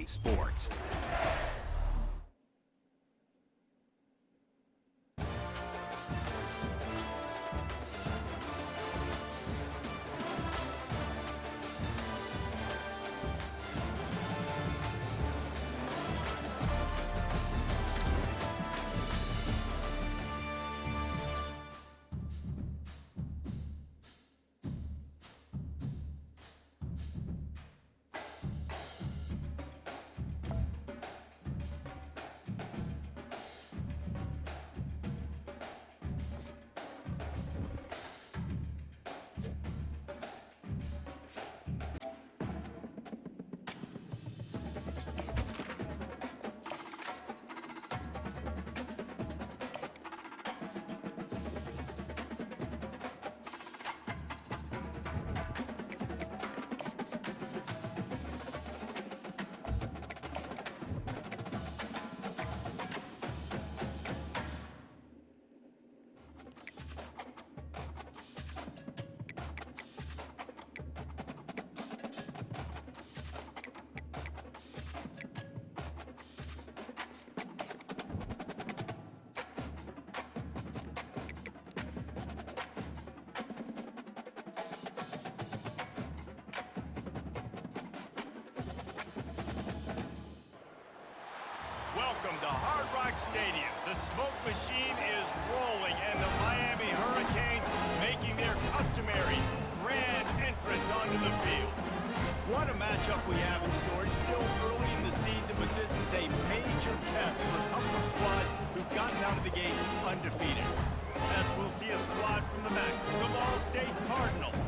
sports. Welcome to Hard Rock Stadium. The smoke machine is rolling, and the Miami Hurricanes making their customary grand entrance onto the field. What a matchup we have in store. It's still early in the season, but this is a major test for a couple of squads who've gotten out of the gate undefeated. As we'll see a squad from the back, the Ball State Cardinals,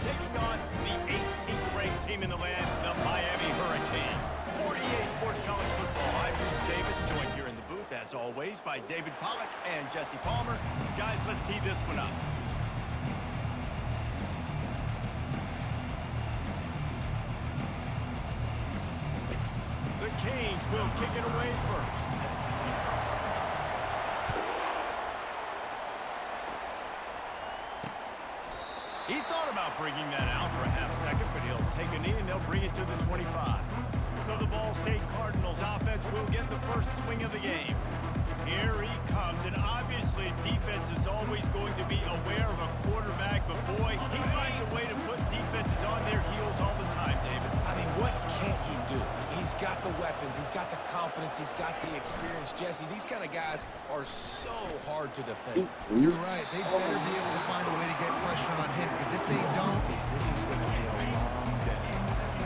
taking on the 18th ranked team in the land, the Miami Hurricanes. 48 Sports College Football. I'm Bruce Davis, joined here in the booth, as always, by David Pollack and Jesse Palmer. Guys, let's tee this one up. The Canes will kick it away first. He thought about bringing that out for a half second, but he'll take a knee and they'll bring it to the 25. So the Ball State Cardinals offense will get the first swing of the game. Here he comes, and obviously defense is always going to be aware of a quarterback, but boy, he finds a way to put defenses on their heels all the time, David. I mean, what can't he do? He's got the weapons, he's got the confidence, he's got the experience. Jesse, these kind of guys are so hard to defend. You're right. They better be able to find a way to get pressure on him, because if they don't, this is going to be a long day.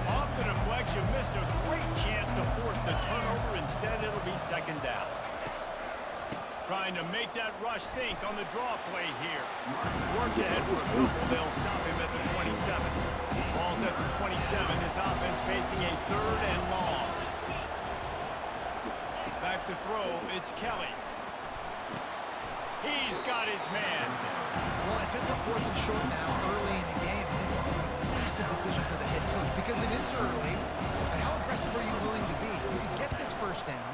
Off the deflection, missed a great chance to force the turnover. Instead, it'll be second down. Trying to make that rush think on the draw play here. Works ahead for a couple. They'll stop him at the 27. Ball's at the 27. His offense facing a third and long. Back to throw. It's Kelly. He's got his man. Well, it sets up 4th and short now early in the game. This is a massive decision for the head coach because it is early. But how aggressive are you willing to be? You can get this first down,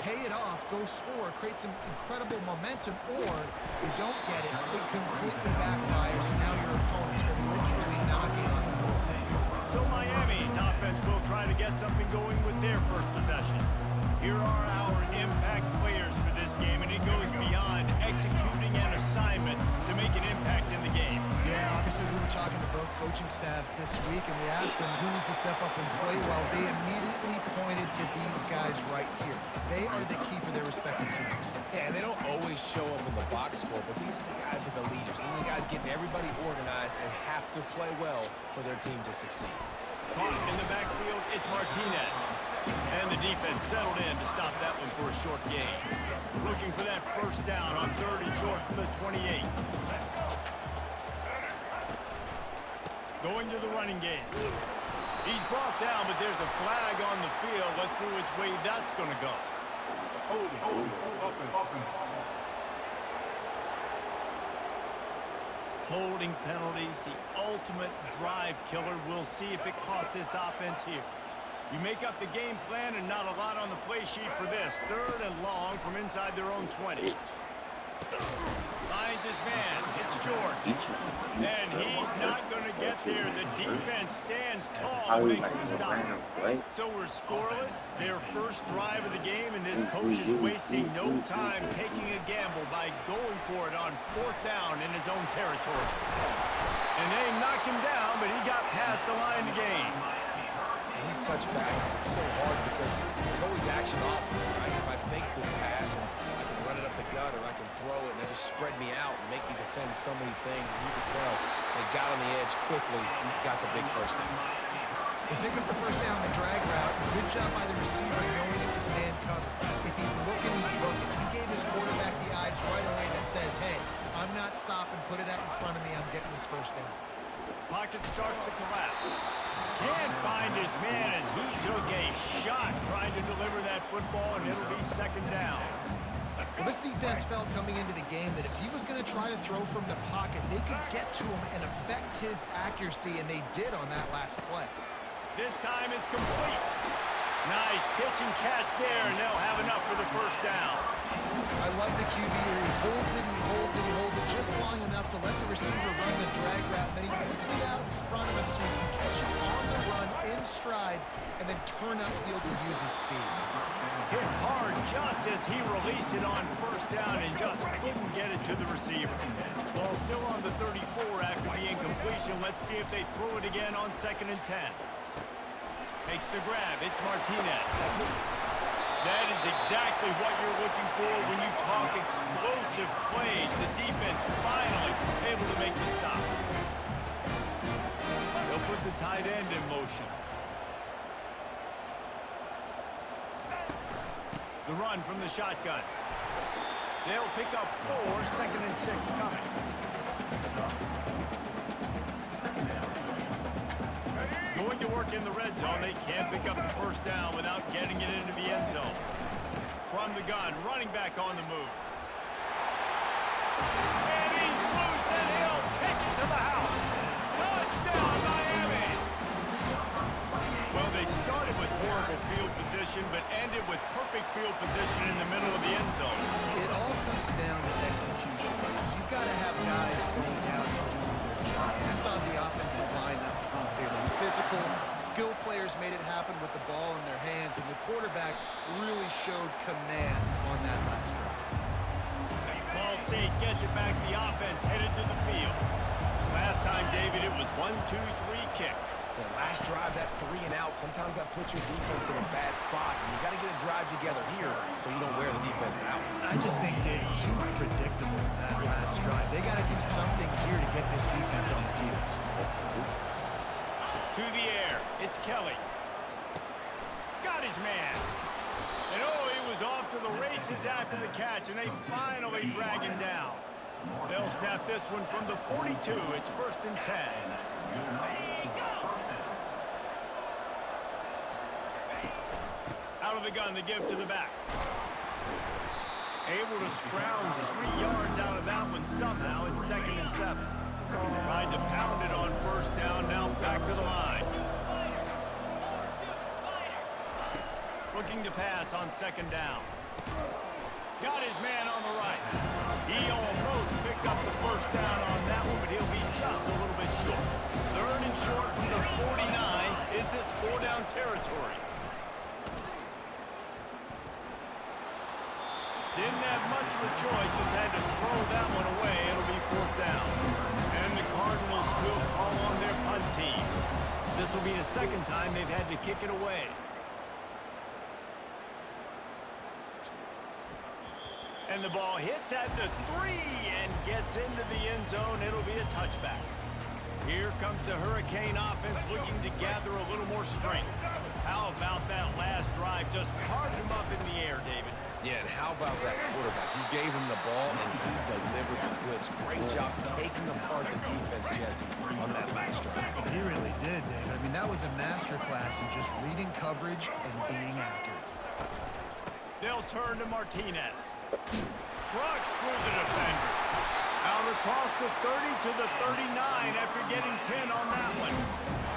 pay it off, go score, create some incredible momentum, or you don't get it, it completely backfires, and now your opponents are literally knocking on the door. So Miami's offense will try to get something going with their first possession. Here are our impact players for this game, and it goes beyond executing an assignment to make an impact in the game. Yeah, obviously we were talking to both coaching staffs this week, and we asked them who needs to step up and play well. They immediately pointed to these guys right here. They are the key for their respective teams. Yeah, and they don't always show up in the box score, but these are the guys that are the leaders. These are the guys getting everybody organized and have to play well for their team to succeed. Caught in the backfield, it's Martinez. And the defense settled in to stop that one for a short gain. Looking for that first down on 3rd and short from the 28. Going to the running game. He's brought down, but there's a flag on the field. Let's see which way that's going to go. Holding penalties, the ultimate drive killer. We'll see if it costs this offense here. You make up the game plan and not a lot on the play sheet for this. 3rd and long from inside their own 20. finds his man. It's George. And he's not going to get there. The defense stands tall and makes the stop. So we're scoreless. Their first drive of the game, and this coach is wasting no time taking a gamble by going for it on 4th down in his own territory. And they knocked him down, but he got past the line to gain. And these touch passes, it's so hard because there's always action off, right? If I fake this pass and I can run it up the gut or I can throw it and they just spread me out and make me defend so many things. And you can tell they got on the edge quickly, got the big first down. They pick up the first down on the drag route. Good job by the receiver knowing it was man covered. If he's looking, he's looking. He gave his quarterback the eyes right away that says, hey, I'm not stopping. Put it out in front of me. I'm getting this first down. Pocket starts to collapse. Can't find his man as he took a shot trying to deliver that football, and it'll be 2nd down. Well, this defense felt coming into the game that if he was going to try to throw from the pocket, they could get to him and affect his accuracy, and they did on that last play. This time it's complete. Nice pitch and catch there, and they'll have enough for the first down. I love the QB here. He holds it, he holds it, he holds it just long enough to let the receiver run the drag route, and then he puts it out in front of him so he can catch it on the run in stride and then turn upfield to use his speed. Hit hard just as he released it on 1st down and just couldn't get it to the receiver. Ball still on the 34 after the incompletion. Let's see if they throw it again on 2nd and 10. Makes the grab. It's Martinez. That is exactly what you're looking for when you talk explosive plays. The defense finally able to make the stop. They'll put the tight end in motion. The run from the shotgun. They'll pick up 4, 2nd and 6 coming. Going to work in the red zone. They can't pick up the first down without getting it into the end zone. From the gun, running back on the move. And he's loose, and he'll take it to the house. Touchdown, Miami! Well, they started with horrible field position, but ended with perfect field position in the middle of the end zone. It all comes down to execution. So you've got to have guys going out and doing their jobs. You saw the offensive line up front. They were physical. Skilled players made it happen with the ball in their hands, and the quarterback really showed command on that last drive. Ball State gets it back. The offense headed to the field. Last time, David, it was 1-2-3 kick. That last drive, that 3 and out, sometimes that puts your defense in a bad spot, and you got to get a drive together here so you don't wear the defense out. I just think, David, too predictable in that last drive. They got to do something here to get this defense on their heels. To the air, it's Kelly. Got his man. And oh, he was off to the races after the catch, and they finally drag him down. They'll snap this one from the 42. It's 1st and 10. Out of the gun to give to the back. Able to scrounge 3 yards out of that one somehow. It's 2nd and 7. Tried to pound it on 1st down. Now back to the line. Looking to pass on 2nd down. Got his man on the right. He almost picked up the 1st down on that one, but he'll be just a little bit short. 3rd and short from the 49. Is this 4-down territory? Didn't have much of a choice, just had to throw that one away. It'll be 4th down. And the Cardinals will call on their punt team. This will be the 2nd time they've had to kick it away. And the ball hits at the 3 and gets into the end zone. It'll be a touchback. Here comes the Hurricane offense looking to gather a little more strength. How about that last drive? Just carved him up in the air, David. Yeah, and how about that quarterback? You gave him the ball, and he delivered the goods. Great job taking apart the defense, Jesse, on that last drive. He really did, David. I mean, that was a masterclass in just reading coverage and being accurate. They'll turn to Martinez. Trucks through the defender. Out across the 30 to the 39 after getting 10 on that one.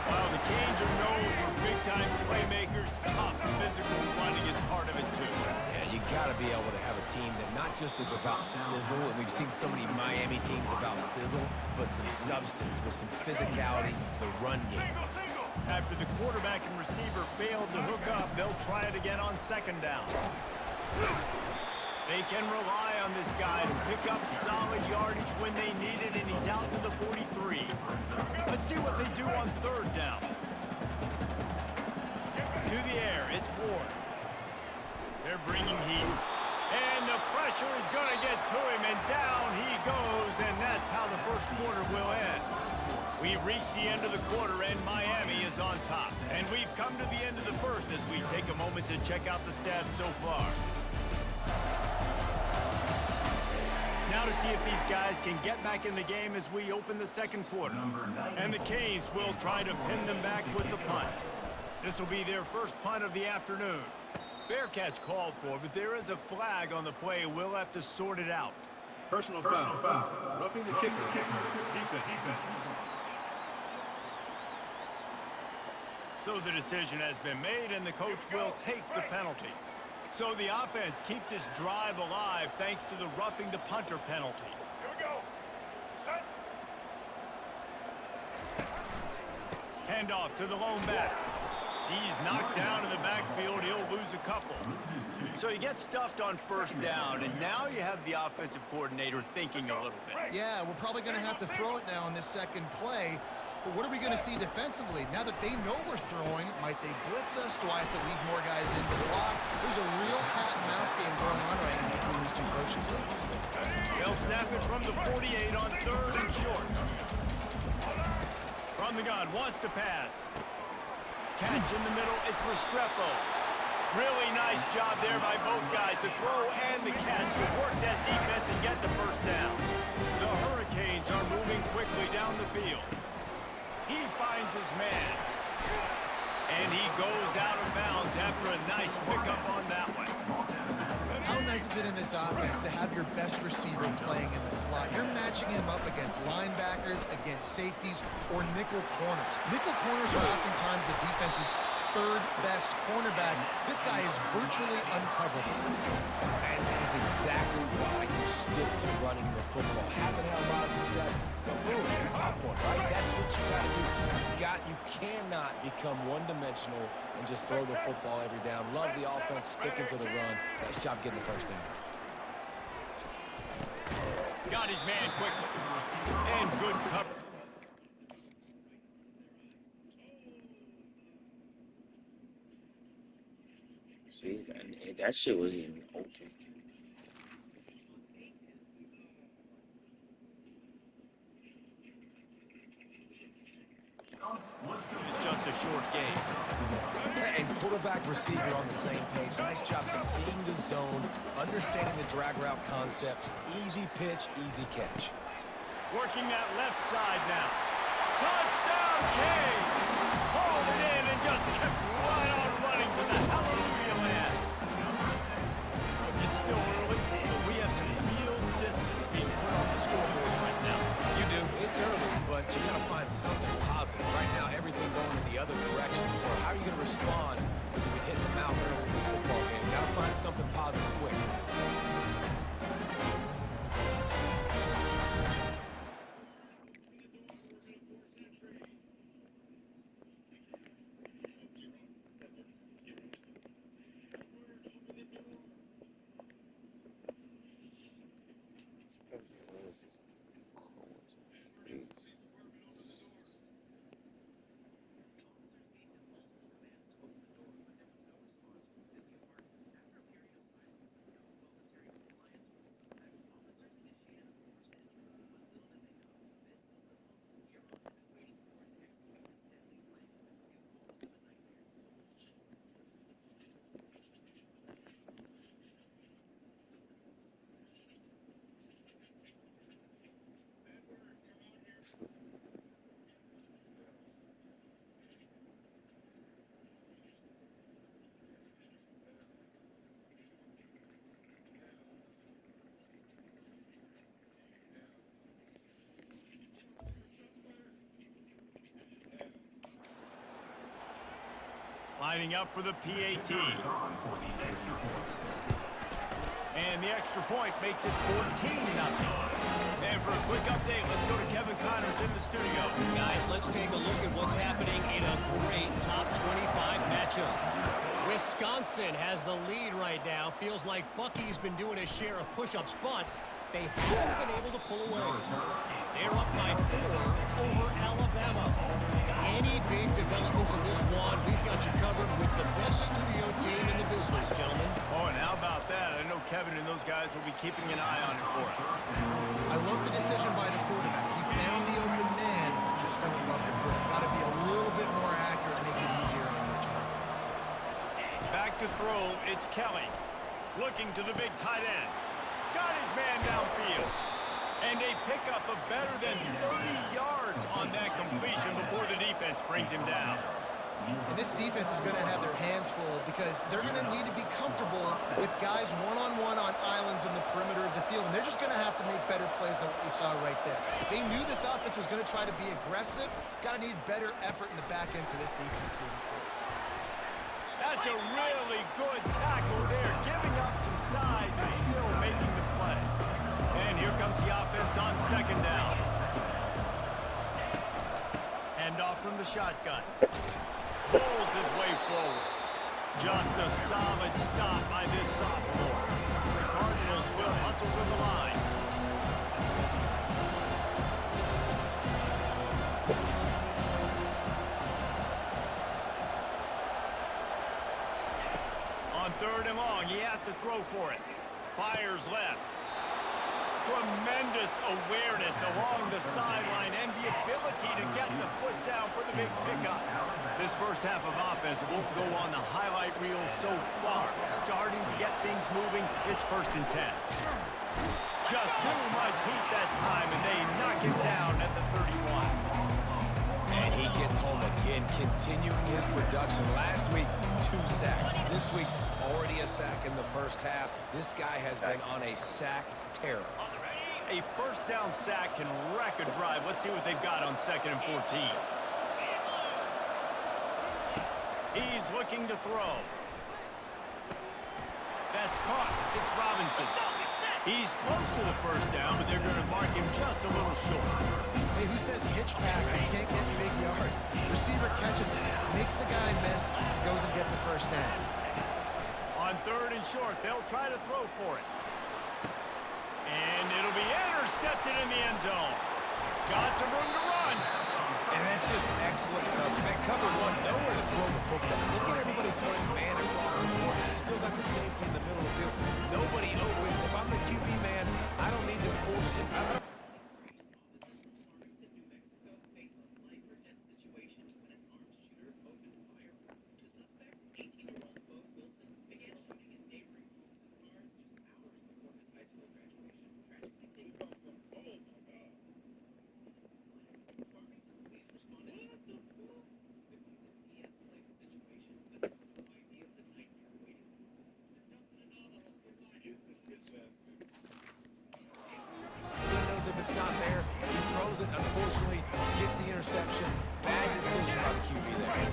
Well, the Canes are known for big-time playmakers. Tough physical running is part of it, too. Yeah, you got to be able to have a team that not just is about sizzle, and we've seen so many Miami teams about sizzle, but some substance with some physicality, the run game. After the quarterback and receiver failed to hook up, they'll try it again on second down. They can rely on this guy to pick up solid yardage when they need it, and he's out to the 43. Let's see what they do on third down. To the air, it's Ward. They're bringing heat. And the pressure is going to get to him, and down he goes, and that's how the first quarter will end. We've reached the end of the quarter, and Miami is on top. And we've come to the end of the first as we take a moment to check out the stats so far. Now to see if these guys can get back in the game as we open the second quarter. And the Canes will try to pin them back with the punt. This will be their first punt of the afternoon. Fair catch called for, but there is a flag on the play. We'll have to sort it out. Personal foul. Roughing the kicker. Defense. So the decision has been made, and the coach will take the penalty. So the offense keeps its drive alive thanks to the roughing the punter penalty. Here we go. Set. Handoff to the lone back. He's knocked down in the backfield. He'll lose a couple. So he gets stuffed on first down, and now you have the offensive coordinator thinking a little bit. Yeah, we're probably going to have to throw it now in this second play. But what are we going to see defensively? Now that they know we're throwing, might they blitz us? Do I have to leave more guys in to block? There's a real cat and mouse game going on right now between these two coaches. They'll snap it from the 48 on third and short. From the gun, wants to pass. Catch in the middle, it's Restrepo. Really nice job there by both guys to throw and the catch to work that defense and get the first down. The Hurricanes are moving quickly down the field. He finds his man. And he goes out of bounds after a nice pickup on that one. How nice is it in this offense to have your best receiver playing in the slot? You're matching him up against linebackers, against safeties, or nickel corners. Nickel corners are oftentimes the defense's third best cornerback. This guy is virtually uncoverable. And that is exactly why you stick to running the football. Haven't had a lot of success, but boom, you pop one, right? That's what you got to do. You cannot become one-dimensional and just throw the football every down. Love the offense, sticking to the run. Nice job getting the first down. Got his man quickly. And good cover. See, and that shit wasn't even open. It's just a short game. And quarterback receiver on the same page. Nice job seeing the zone, understanding the drag route concept. Easy pitch, easy catch. Working that left side now. Touchdown, Canes! Hauled it in and just kept right on running to the hallelujah land. It's still early, but we have some real distance being put on the scoreboard right now. You do. It's early, but you got to find something positive. Right now, everything going in the other direction. So how are you going to respond when you get hit in the mouth early in this football game? Got to find something positive quick. Lining up for the PAT. And the extra point makes it 14-0. And for a quick update, let's go to Kevin Connors in the studio. Guys, let's take a look at what's happening in a great top 25 matchup. Wisconsin has the lead right now. Feels like Bucky's been doing his share of push-ups, but they haven't been able to pull away. They're up by 4 over Alabama. Any big developments in this one, we've got you covered with the best studio team in the business, gentlemen. Oh, and how about that? I know Kevin and those guys will be keeping an eye on it for us. I love the decision by the quarterback. He found the open man, just don't love the throw. Got to be a little bit more accurate, make it easier on your target. Back to throw, it's Kelly. Looking to the big tight end. Got his man downfield. And a pickup of better than 30 yards on that completion before the defense brings him down. And this defense is going to have their hands full because they're going to need to be comfortable with guys one-on-one on islands in the perimeter of the field. And they're just going to have to make better plays than what we saw right there. They knew this offense was going to try to be aggressive. Got to need better effort in the back end for this defense moving forward. That's a really good tackle there, giving up some size and still making the play. And here comes the offense on second down. Hand off from the shotgun. Pulls his way forward. Just a solid stop by this sophomore. The Cardinals will hustle to the line. On third and long, he has to throw for it. Fires left. Tremendous awareness along the sideline and the ability to get the foot down for the big pickup. This first half of offense won't go on the highlight reel so far. Starting to get things moving, it's 1st and 10. Just too much heat that time, and they knock it down at the 31. And he gets home again, continuing his production. Last week, 2 sacks. This week, already a sack in the first half. This guy has been on a sack terror. A first down sack can wreck a drive. Let's see what they've got on 2nd and 14. He's looking to throw. That's caught. It's Robinson. He's close to the first down, but they're going to mark him just a little short. Hey, who says hitch passes can't get big yards? Receiver catches it, makes a guy miss, goes and gets a first down. On 3rd and short, they'll try to throw for it. And it'll be intercepted in the end zone. Got some room to run. And that's just excellent coverage. Man, cover one, nowhere to throw the football. Look at everybody playing man across the board. You still got the safety in the middle of the field. Nobody open. If I'm the QB man, I don't need to force it. If it's not there, he throws it. Unfortunately, gets the interception. Bad decision by the QB there.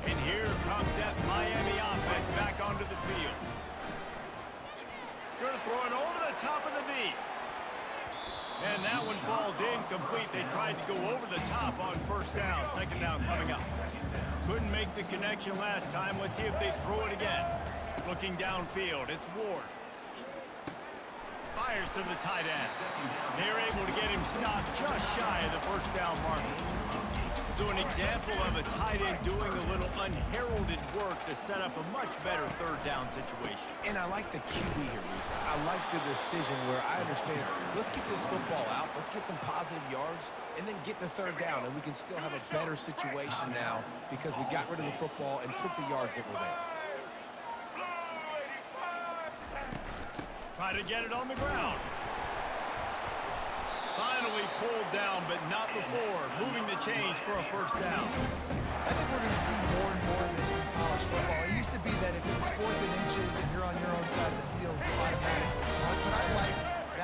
And here comes that Miami offense back onto the field. Going to throw it over the top of the knee. And that one falls incomplete. They tried to go over the top on 1st down. 2nd down coming up. Couldn't make the connection last time. Let's see if they throw it again. Looking downfield, it's Ward. Fires to the tight end. They're able to get him stopped just shy of the 1st down marker. So an example of a tight end doing a little unheralded work to set up a much better 3rd down situation. And I like the QB here, Reese. I like the decision where I understand, let's get this football out, let's get some positive yards, and then get to 3rd down, and we can still have a better situation now because we got rid of the football and took the yards that were there. Try to get it on the ground. Finally pulled down, but not before. Moving the chains for a 1st down. I think we're going to see more and more of this in college football. It used to be that if it was 4th and inches and you're on your own side of the field, automatically. But I like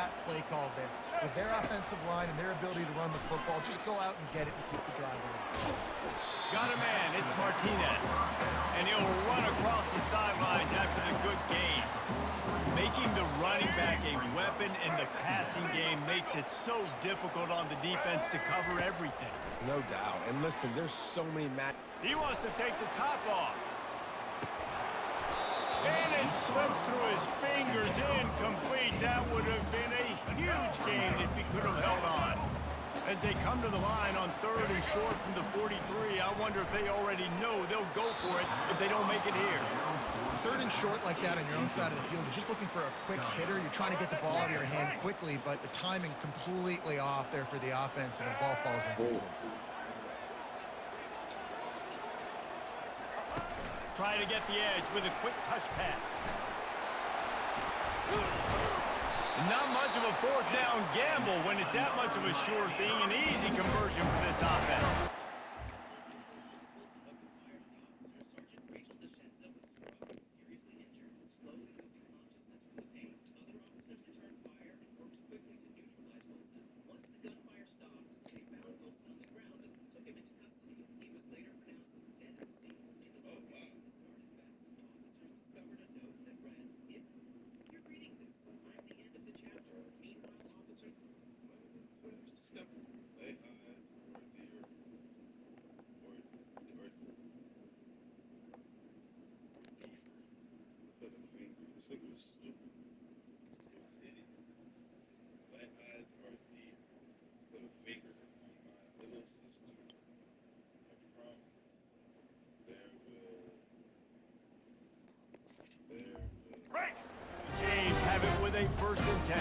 that play call there. With their offensive line and their ability to run the football, just go out and get it and keep the drive alive. Got a man, it's Martinez. And he'll run across the sidelines after the good game. Making the running back a weapon in the passing game makes it so difficult on the defense to cover everything. No doubt. And listen, there's so many He wants to take the top off. And it slips through his fingers, incomplete. That would have been a huge gain if he could have held on. As they come to the line on 3rd and short from the 43, I wonder if they already know they'll go for it if they don't make it here. 3rd and short like that on your own side of the field, you're just looking for a quick hitter. You're trying to get the ball out of your hand quickly, but the timing completely off there for the offense, and the ball falls in. Try to get the edge with a quick touch pass. Not much of a 4th down gamble when it's that much of a sure thing. An easy conversion for this offense. Canes have it with a 1st and 10.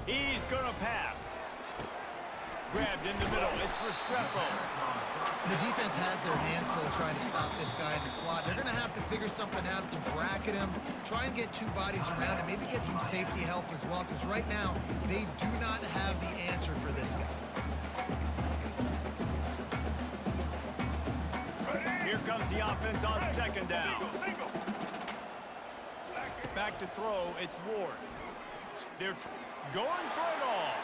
He's gonna pass. Grabbed in the middle. It's Restrepo. The defense has their hands full trying to stop this guy in the slot. They're going to have to figure something out to bracket him, try and get 2 bodies around him, maybe get some safety help as well, because right now they do not have the answer for this guy. Here comes the offense on 2nd down. Back to throw, it's Ward. They're going for it all.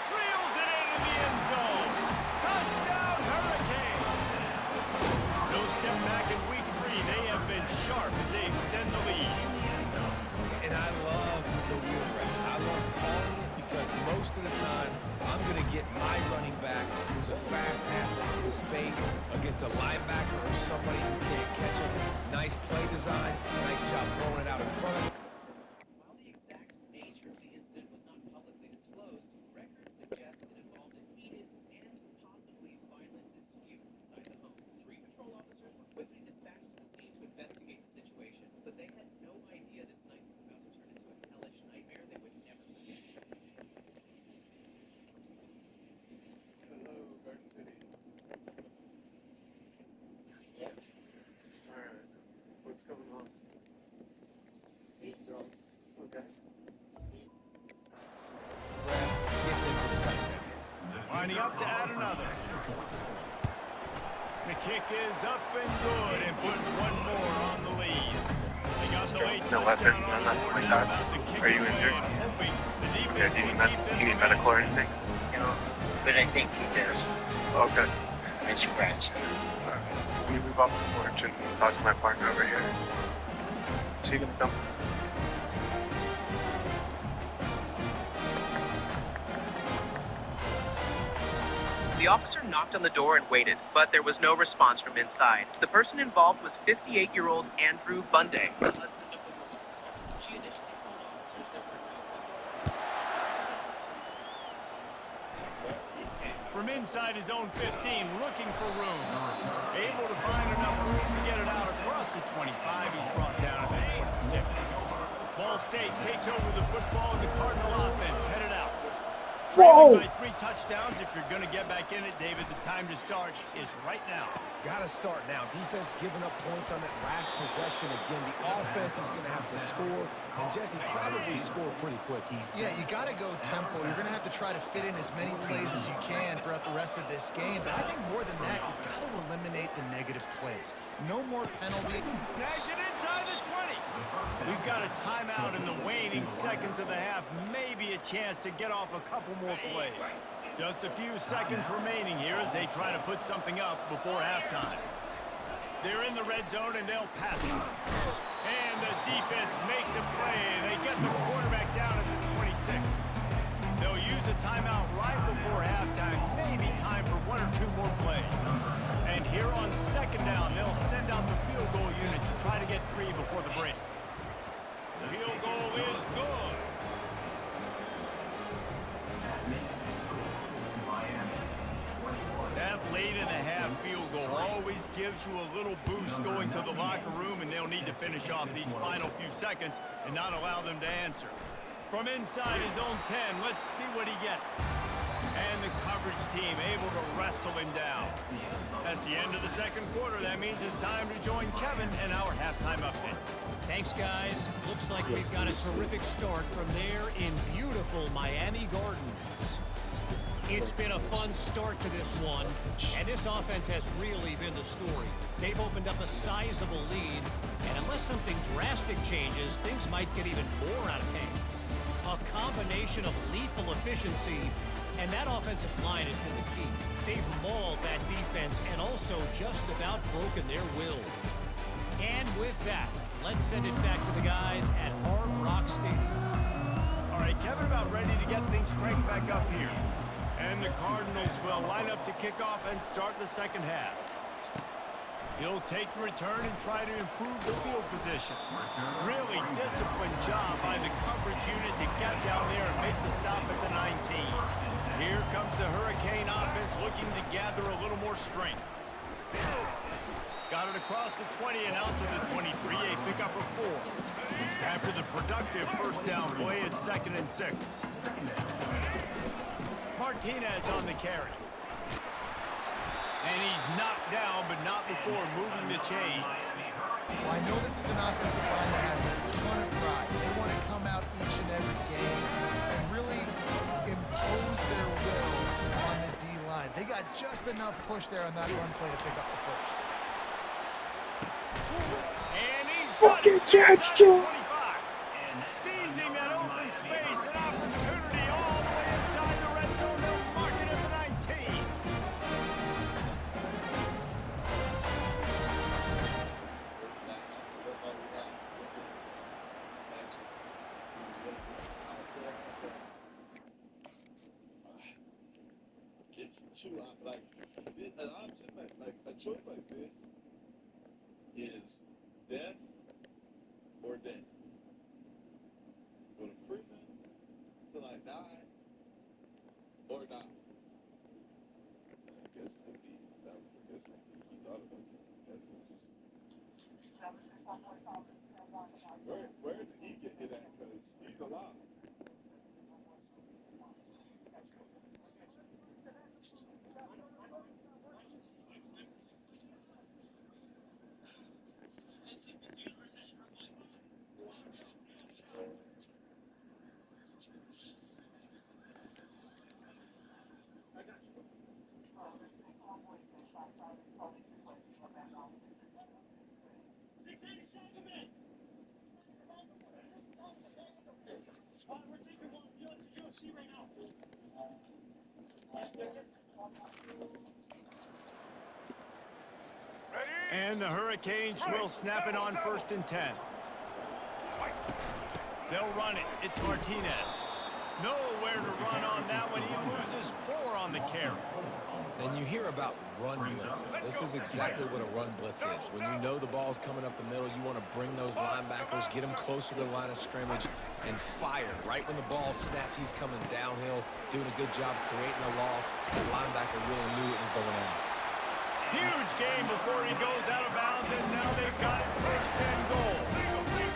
Reels it into the end zone. Touchdown, Hurricane. No step back in week 3. They have been sharp as they extend the lead. And I love the wheel route. I love calling it because most of the time I'm going to get my running back who's a fast athlete in space against a linebacker or somebody who can't catch him. Nice play design. Nice job throwing it out in front of him. While the exact nature of the incident was not publicly disclosed, records suggest it involved a heated and possibly violent dispute inside the home. 3 patrol officers were quickly dispatched to the scene to investigate the situation, but they had no idea this night was about to turn into a hellish nightmare they would never forget. Hello, Garden City. Alright, what's going on? Okay. Gets in for the touchdown. Lining up to add another. The kick is up and good and put one more on the lead. They got the late No weapons, touchdown no on nothing board like now that. about the kick Are you away injured? and hoping the Yeah, defense do you can need, keep this you need game medical or in. anything? No, but I think he does. Okay. I scratched him. Alright. Let me move off the porch and talk to my partner over here. Is he gonna come? The officer knocked on the door and waited, but there was no response from inside. The person involved was 58-year-old Andrew Bunday, the husband of the woman. She initially told officers there were no weapons. From inside his own 15, looking for room. Able to find enough room to get it out across the 25. He's brought down at the 26. Ball State takes over the football, and the Cardinal offense headed out. Trailing by 3 touchdowns. If you're going to get back in it, David, the time to start is right now. Got to start now. Defense giving up points on that last possession. Again, the offense is going to have to score, and Jesse probably score pretty quick. Yeah, you got to go tempo. You're going to have to try to fit in as many plays as you can throughout the rest of this game. But I think more than that, you've got to eliminate the negative plays. No more penalty. Snags it inside the 20. We've got a timeout in the waning seconds of the half. Maybe a chance to get off a couple more plays. Just a few seconds remaining here as they try to put something up before halftime. They're in the red zone and they'll pass it. And the defense makes a play. They get the quarterback down at the 26. They'll use a timeout right before halftime. Maybe time for one or two more plays. And here on second down, they'll send out the field goal unit to try to get 3 before the break. The field goal is good. That late in the half field goal always gives you a little boost going to the locker room, and they'll need to finish off these final few seconds and not allow them to answer. From inside his own 10, let's see what he gets. And the coverage team able to wrestle him down. That's the end of the second quarter. That means it's time to join Kevin and our halftime update. Thanks, guys. Looks like we've got a terrific start from there in beautiful Miami Gardens. It's been a fun start to this one, and this offense has really been the story. They've opened up a sizable lead, and unless something drastic changes, things might get even more out of hand. A combination of lethal efficiency, and that offensive line has been the key. They've mauled that defense and also just about broken their will. And with that, let's send it back to the guys at Hard Rock Stadium. All right, Kevin about ready to get things cranked back up here. And the Cardinals will line up to kick off and start the second half. He'll take the return and try to improve the field position. Really disciplined job by the coverage unit to get down there and make the stop at the 19. Here comes the Hurricane offense looking to gather a little more strength. Got it across the 20 and out to the 23, a pickup of 4. After the productive first down play, it's 2nd and 6. Martinez on the carry. And he's knocked down, but not before moving the chains. Well, I know this is an offensive line that has a ton of pride. They want to come out each and every game and really impose their will on the D-line. They got just enough push there on that run play to pick up the first. And he's Fucking catch, Joe! Seizing that open space, an opportunity all the way inside the red zone. They'll mark it at the 19. It's too like an option like a choice like this is death or death. Go to prison till I die or die. I guess maybe that was he thought about that. That was just where did he get hit at? Because he's alive. And the Hurricanes will snap it on 1st and 10. They'll run it. It's Martinez. Nowhere to run on that one. He loses 4 on the carry. And you hear about run blitzes. This is exactly what a run blitz is. When you know the ball's coming up the middle, you want to bring those linebackers, get them closer to the line of scrimmage, and fire. Right when the ball snapped, he's coming downhill, doing a good job creating a loss. The linebacker really knew it was going on. Huge game before he goes out of bounds, and now they've got it 1st and goal.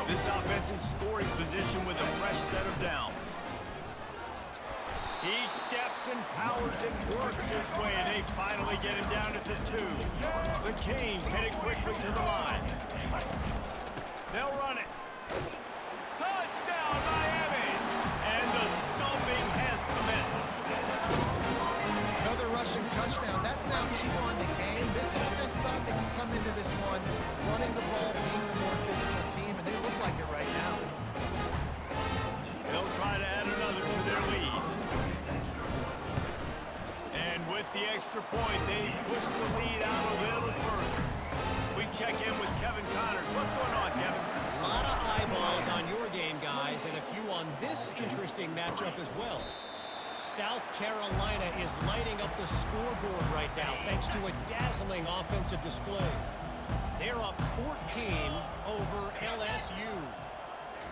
This offense in scoring position with a fresh set of downs. He steps and powers and works his way. They finally get him down at the 2. The Canes headed quickly to the line. They'll run it. Touchdown, Miami! And the stomping has commenced. Another rushing touchdown. That's now 2 on the game. This offense thought they could come into this one running the ball, being the more physical team, and they look like it right now. extra point, they push the lead out a little further. We check in with Kevin Connors. What's going on, Kevin? A lot of eyeballs on your game, guys, and a few on this interesting matchup as well. South Carolina is lighting up the scoreboard right now thanks to a dazzling offensive display. They're up 14 over LSU.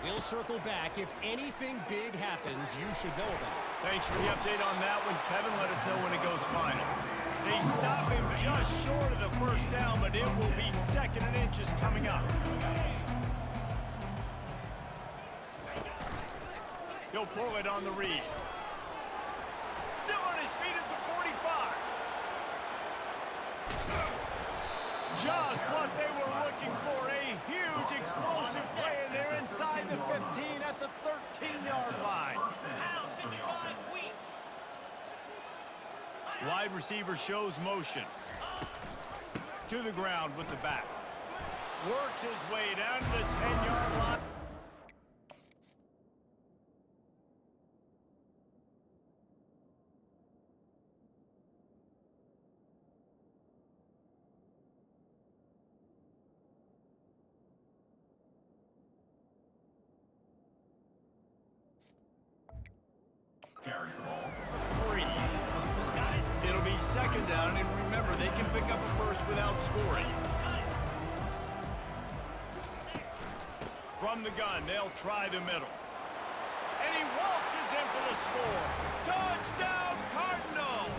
We'll circle back. If anything big happens, you should know about it. Thanks for the update on that one, Kevin. Let us know when it goes final. They stop him just short of the first down, but it will be 2nd and inches coming up. He'll pull it on the read. Still on his feet at the 45. Just what they were looking for, a huge explosive play, and they're inside the 15 at the 13-yard line. Wide receiver shows motion. To the ground with the back. Works his way down to the 10-yard line. Carries the ball. 3. It'll be 2nd down, and remember, they can pick up a first without scoring. From the gun, they'll try the middle. And he waltzes in for the score. Touchdown, Cardinals!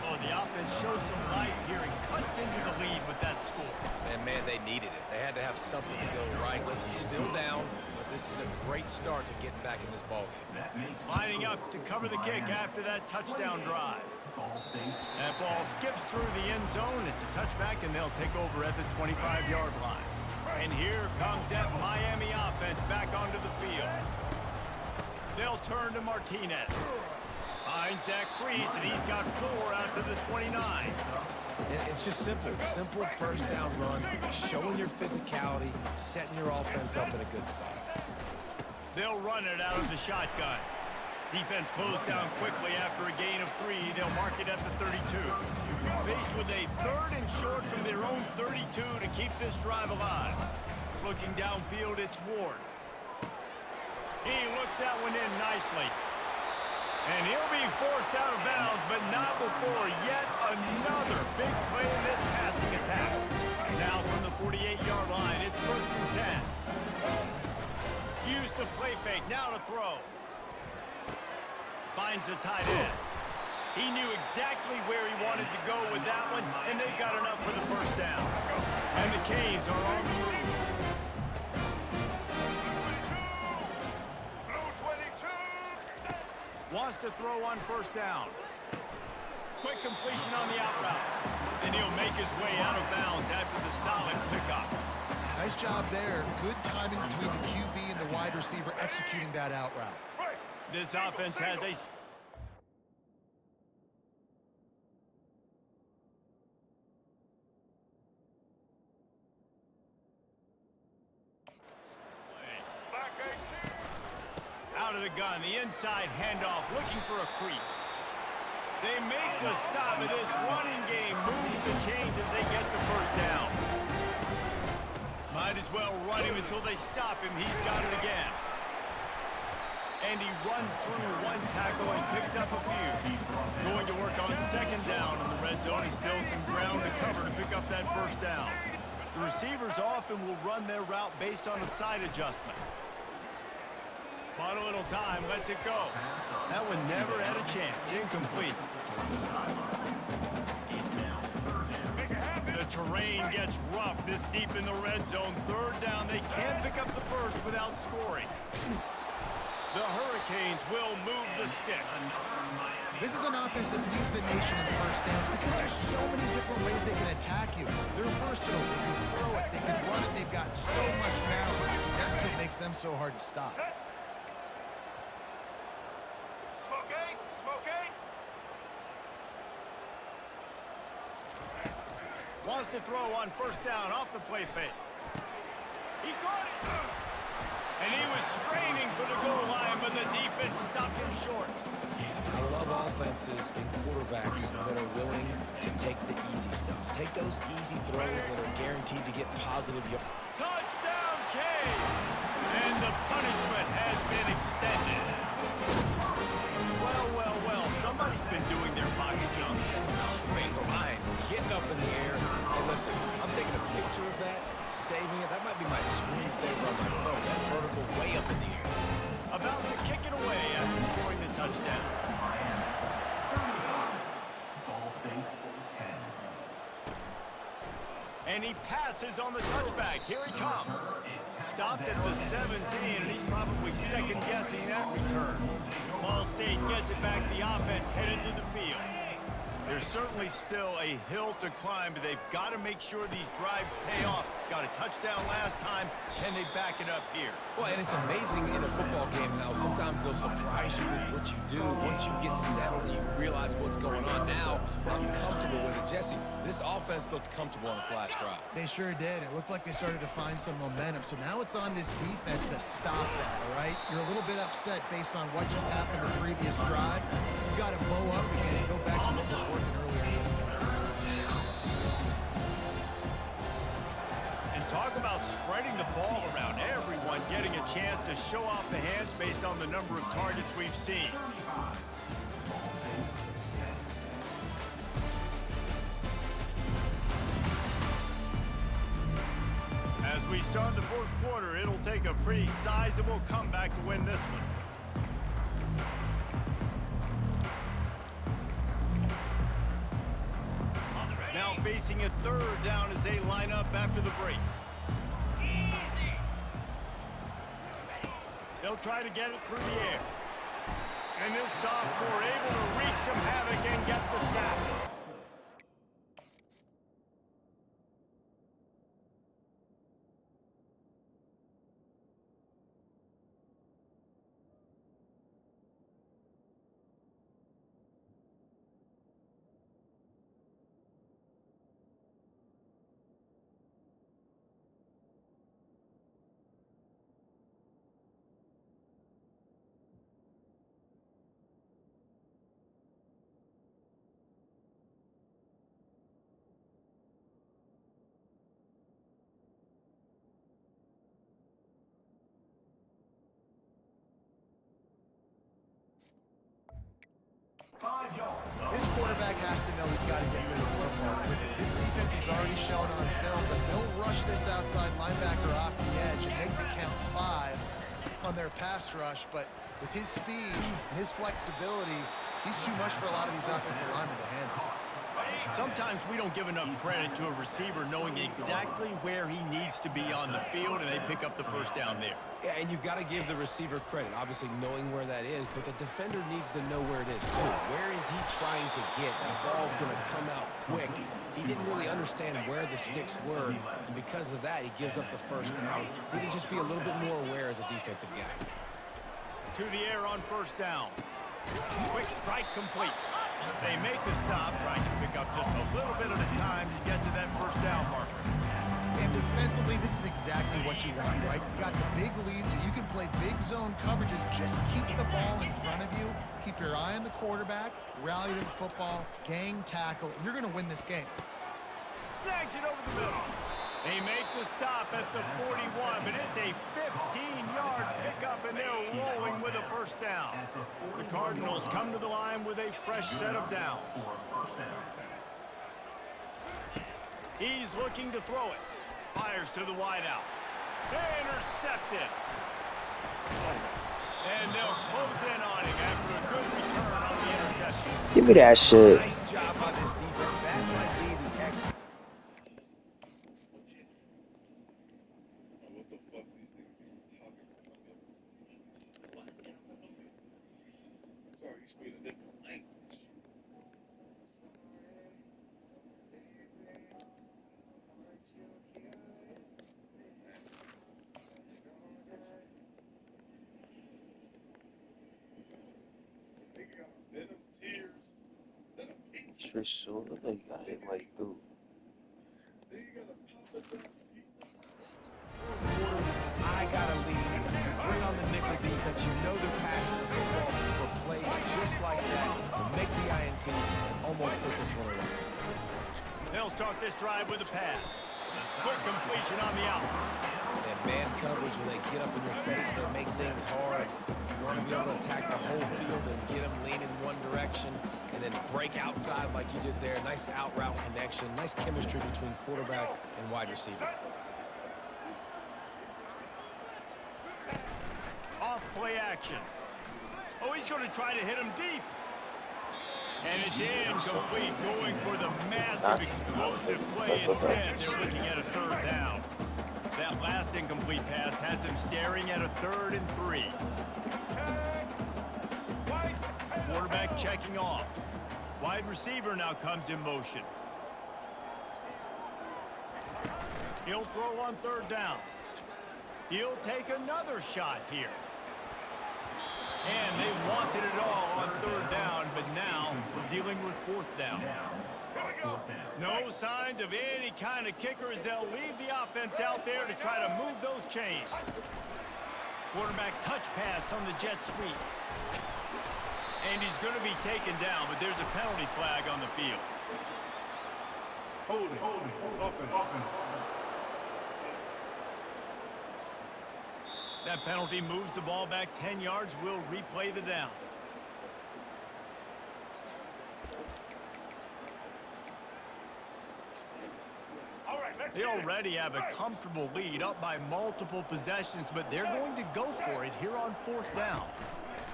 Oh, the offense shows some life here and cuts into the lead with that score. And man, they needed it. They had to have something to go right. Listen, still down, but this is a great start to getting back in this ballgame. Lining up to cover the kick after that touchdown drive. That ball skips through the end zone. It's a touchback, and they'll take over at the 25-yard line. And here comes that Miami offense back onto the field. They'll turn to Martinez. Finds that crease, and he's got 4 out to the 29. It's just simple. Simple first down run, showing your physicality, setting your offense up in a good spot. They'll run it out of the shotgun. Defense closed down quickly after a gain of 3. They'll mark it at the 32. Faced with a 3rd and short from their own 32 to keep this drive alive. Looking downfield, it's Ward. He looks that one in nicely. And he'll be forced out of bounds, but not before yet another big play in this passing attack. Now from the 48-yard line, it's 1st and 10. Use the play fake, now to throw. Finds the tight end. He knew exactly where he wanted to go with that one, and they've got enough for the first down. And the Canes are on the move. Wants to throw on first down. Quick completion on the out route. And he'll make his way out of bounds after the solid pickup. Nice job there. Good timing between the QB and the wide receiver executing that out route. This offense has a... Out of the gun, the inside handoff, looking for a crease. They make the stop of this running game, moves the chains as they get the first down. Might as well run him until they stop him. He's got it again. And he runs through one tackle and picks up a few. Going to work on 2nd down in the red zone. He's still some ground to cover to pick up that first down. The receivers often will run their route based on a side adjustment. But a little time, lets it go. That one never had a chance. Incomplete. The terrain gets rough this deep in the red zone. 3rd down, they can't pick up the first without scoring. The Hurricanes will move the sticks. This is an offense that leads the nation in first downs because there's so many different ways they can attack you. They're versatile. They can throw it. They can run it. They've got so much balance. That's what makes them so hard to stop. Wants to throw on first down off the play fake. He caught it. And he was straining for the goal line, but the defense stopped him short. I love love offenses and quarterbacks that are willing to take the easy stuff. Take those easy throws that are guaranteed to get positive yards. Touchdown, Cave! And the punishment has been extended. Well, well, well, somebody's been doing their box jumps. Great line, getting up in the air. Hey, listen, I'm taking a picture of that, saving it. That might be my screensaver on my phone, that vertical way up in the air. About to kick it away after scoring the touchdown. And he passes on the touchback. Here he comes. Stopped at the 17, and he's probably second-guessing that return. Ball State gets it back. The offense headed to the field. There's certainly still a hill to climb, but they've got to make sure these drives pay off. Got a touchdown last time. Can they back it up here? Well, and it's amazing in a football game how sometimes they'll surprise you with what you do. Once you get settled and you realize what's going on now, I'm comfortable with it. Jesse, this offense looked comfortable on its last drive. They sure did. It looked like they started to find some momentum. So now it's on this defense to stop that, all right? You're a little bit upset based on what just happened the previous drive. You've got to bow up again and go back to what was working earlier in this game. And talk about spreading the ball around. Everyone getting a chance to show off the hands based on the number of targets we've seen. As we start the fourth quarter, it'll take a pretty sizable comeback to win this one. Now facing a third down as they line up after the break. They'll try to get it through the air. And this sophomore able to wreak some havoc and get the sack. This quarterback has to know he's got to get rid of the football. This defense is already shown on film that they'll rush this outside linebacker off the edge and make the count 5 on their pass rush. But with his speed and his flexibility, he's too much for a lot of these offensive linemen to handle. Sometimes we don't give enough credit to a receiver knowing exactly where he needs to be on the field, and they pick up the first down there. Yeah, and you've got to give the receiver credit, obviously knowing where that is, but the defender needs to know where it is, too. Where is he trying to get? That ball's going to come out quick. He didn't really understand where the sticks were, and because of that, he gives up the first down. He need to just be a little bit more aware as a defensive guy. To the air on first down. Quick strike complete. They make the stop, trying to pick up just a little bit at a time to get to that first down marker. And defensively, this is exactly what you want, right? You got the big lead, so you can play big zone coverages. Just keep the ball in front of you. Keep your eye on the quarterback. Rally to the football. Gang tackle. You're going to win this game. Snags it over the middle. They make the stop at the 41, but it's a 15-yard pickup, and they're rolling with a first down. The Cardinals come to the line with a fresh set of downs. He's looking to throw it. Fires to the wideout. Intercepted. And they'll close in on him after a good return on the interception. Give me that shit. Nice job by this defense. That might be the X. What the fuck these niggas even talking about? Sorry, you speak a different language. Nigga got venom tears. Is that a pizza? For sure, they got it right through. Nigga got a Papa John pizza. I got to lead. Bring on the Nick physical defense. You know they're passing the football for plays just like that to make the INT and almost put this one away. They'll start this drive with a pass. Quick completion on the out. And man coverage, when they get up in your face, they make things hard. You want to be able to attack the whole field and get them leaning one direction and then break outside like you did there. Nice out route connection, nice chemistry between quarterback and wide receiver. Off play action. Oh, he's going to try to hit him deep. And it's incomplete, going for the massive explosive play instead. They're looking at a third down. That last incomplete pass has him staring at a 3rd and 3. Quarterback checking off. Wide receiver now comes in motion. He'll throw on 3rd down. He'll take another shot here. And they wanted it all on 3rd down, but now we're dealing with 4th down. No signs of any kind of kicker as they'll leave the offense out there to try to move those chains. Quarterback touch pass on the jet sweep. And he's going to be taken down, but there's a penalty flag on the field. Holding. Offense. That penalty moves the ball back 10 yards. We'll replay the down. They already have a comfortable lead, up by multiple possessions, but they're going to go for it here on 4th down.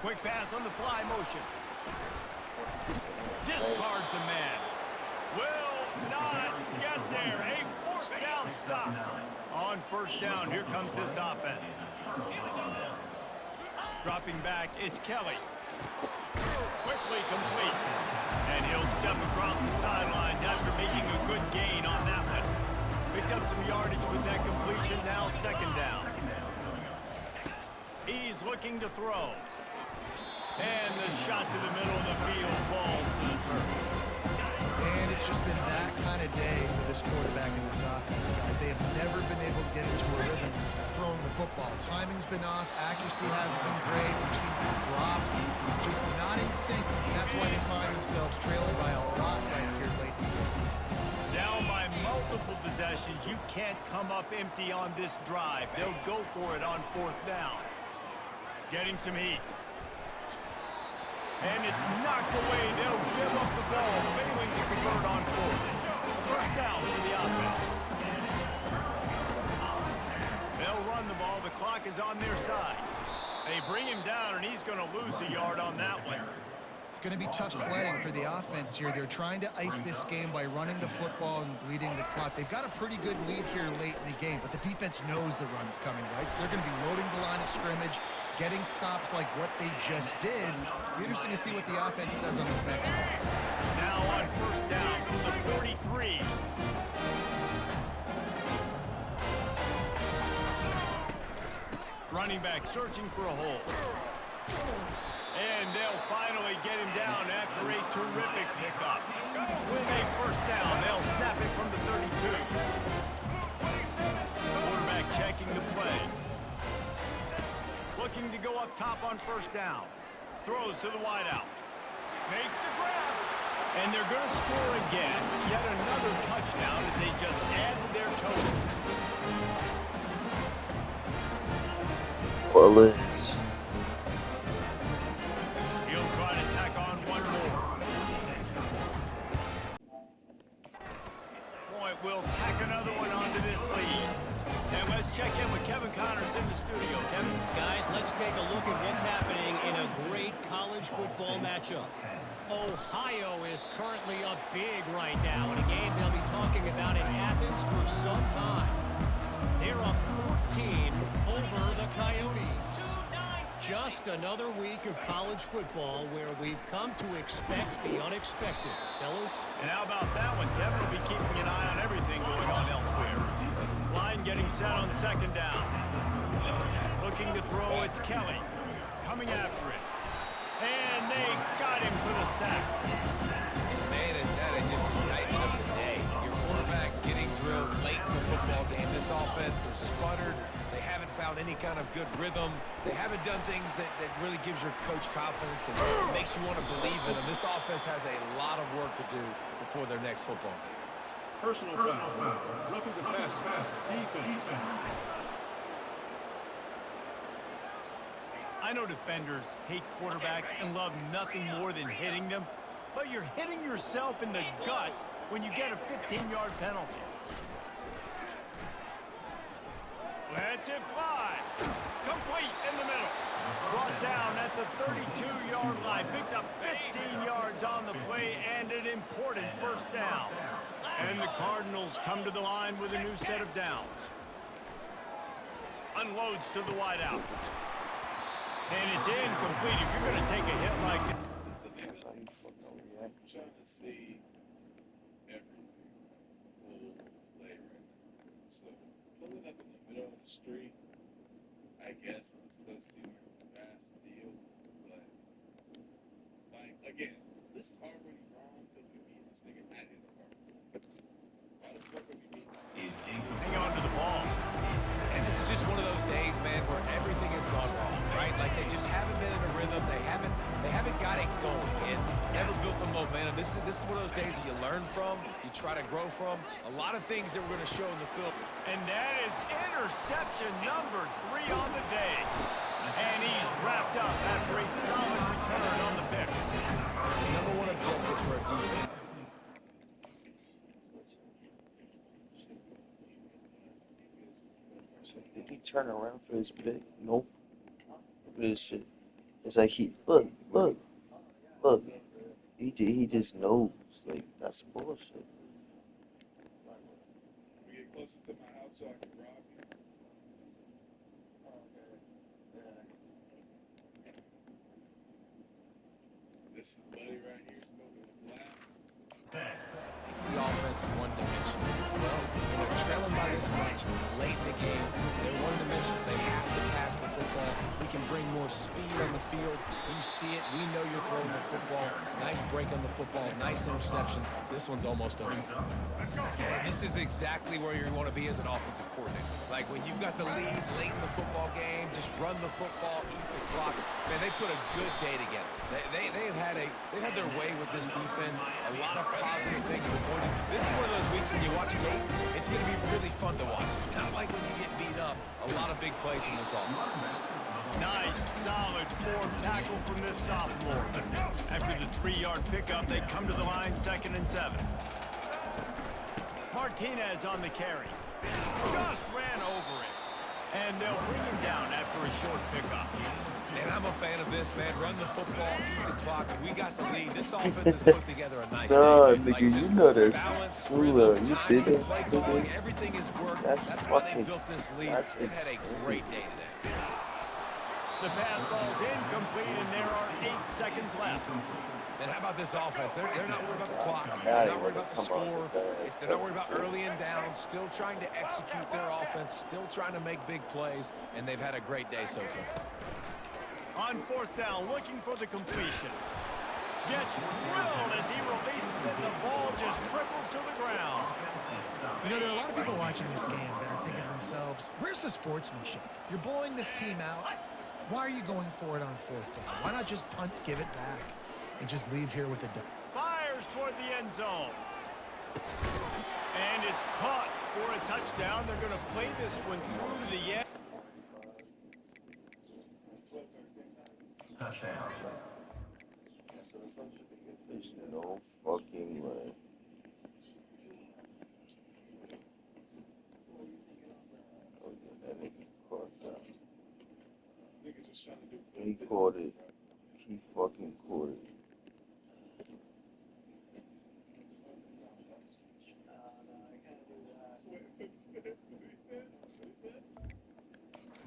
Quick pass on the fly motion. Discards a man. Will not get there. A 4th down stop. On 1st down, here comes this offense. Dropping back, it's Kelly. Quickly complete. And he'll step across the sidelines after making a good gain on that one. Picked up some yardage with that completion, now 2nd down. He's looking to throw. And the shot to the middle of the field falls to the turf. And it's just been that kind of day for this quarterback and this offense, guys. They have never been able to get into a rhythm throwing the football. Timing's been off. Accuracy hasn't been great. We've seen some drops. Just not in sync. And that's why they find themselves trailing by a lot right here late in the game. Down by multiple possessions. You can't come up empty on this drive. They'll go for it on 4th down. Getting some heat. And it's knocked away. They'll give up the ball, failing to convert on 4th. 1st down for the offense. They'll run the ball. The clock is on their side. They bring him down, and he's going to lose a yard on that one. It's going to be tough sledding for the offense here. They're trying to ice this game by running the football and bleeding the clock. They've got a pretty good lead here late in the game, but the defense knows the run's coming, right? So they're going to be loading the line of scrimmage, getting stops like what they just did. It'll be interesting to see what the offense does on this next one. Now on 1st down from the 43. Running back searching for a hole. And they'll finally get him down after a terrific pickup. With a 1st down, they'll snap it from the 32. Quarterback checking the play. Looking to go up top on 1st down. Throws to the wideout. Makes the grab. And they're going to score again. Yet another touchdown as they just add to their total. Wallace. He'll try to tack on one more. Point will tack another one onto this lead. And let's check in with Kevin Connors in the studio. Kevin? Guys, let's take a look at what's happening in a great college football matchup. Ohio is currently up big right now in a game they'll be talking about in Athens for some time. They're up 14 over the Coyotes. Just another week of college football where we've come to expect the unexpected, fellas. And how about that one? Kevin will be keeping an eye on everything going on elsewhere. Line getting set on 2nd down. Looking to throw, it's Kelly. Coming after it. And they got him for the sack. Man, is that just indictment of the day. Your quarterback getting drilled late in the football game. This offense has sputtered. They haven't found any kind of good rhythm. They haven't done things that really gives your coach confidence and makes you want to believe in them. This offense has a lot of work to do before their next football game. Personal foul. Roughing the pass. Defense. I know defenders hate quarterbacks and love nothing more than hitting them, but you're hitting yourself in the gut when you get a 15-yard penalty. Lets it fly. Complete in the middle. Brought down at the 32-yard line. Picks up 15 yards on the play and an important first down. And the Cardinals come to the line with a new set of downs. Unloads to the wideout. And it's incomplete. If you're going to take a hit like this. I'm trying to see everything full play right now. So pulling up in the middle of the street, I guess this does seem like a vast deal, but like again, this is already wrong because we meet this nigga at his apartment. Why the fuck are we meeting? Hang on to the ball. And this is just one of those days, man, where everything has gone wrong, right? Like they just haven't been in a rhythm. They haven't got it going and never built the momentum. This is one of those days that you learn from, you try to grow from. A lot of things that we're going to show in the film. And that is interception number 3 on the day. And he's wrapped up after a solid return on the pick. Number one objective for a defense. Did he turn around for his pick? Nope. Look at this shit. It's like look. He just knows. Like, that's bullshit. We get closer to my house so I can rob you. This is Buddy right here smoking a black. The offense one-dimensional. Well, when they're trailing by this much late in the game, they're one-dimensional. They have to pass the football. We can bring more speed on the field. You see it. We know you're throwing the football. Nice break on the football. Nice interception. This one's almost over. And this is exactly where you want to be as an offensive coordinator. Like when you've got the lead late in the football game, just run the football, eat the clock. Man, they put a good day together. They've had their way with this defense. A lot of positive things are pointing. This is one of those weeks when you watch tape, it's going to be really fun to watch. Not like when you get beat up. A lot of big plays from this offense. Nice, solid form tackle from this sophomore. After the 3-yard pickup, they come to the line 2nd and 7. Martinez on the carry. Just ran over it. And they'll bring him down after a short pickup. And I'm a fan of this, man. Run the football, eat the clock. We got the lead. This offense has put together a nice Nah, day. nigga, you know that's true. You did it. Everything is worked. That's why they fucking. built this lead. That's They've had a great day today. The pass falls incomplete, and there are 8 seconds left. And how about this offense? They're not worried about the clock. They're not worried about the score. They're not worried about early and down. Still trying to execute their offense. Still trying to make big plays. And they've had a great day so far. On 4th down, looking for the completion. Gets drilled as he releases it. The ball just trickles to the ground. You know, there are a lot of people watching this game that are thinking to themselves, where's the sportsmanship? You're blowing this team out. Why are you going for it on 4th down? Why not just punt, give it back, and just leave here with a dub? Fires toward the end zone. And it's caught for a touchdown. They're going to play this one through to the end. Touchdown. There's no fucking way. Oh, yeah, that nigga caught that. Nigga just trying to do. He caught it. He fucking caught it.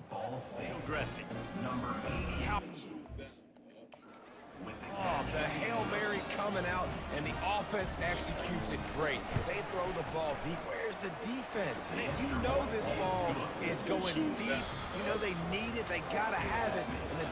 Ball dressing. Number 80. Oh, the Hail Mary coming out, and the offense executes it great. They throw the ball deep. Where's the defense? Man, you know this ball is going deep. You know they need it. They got to have it. And the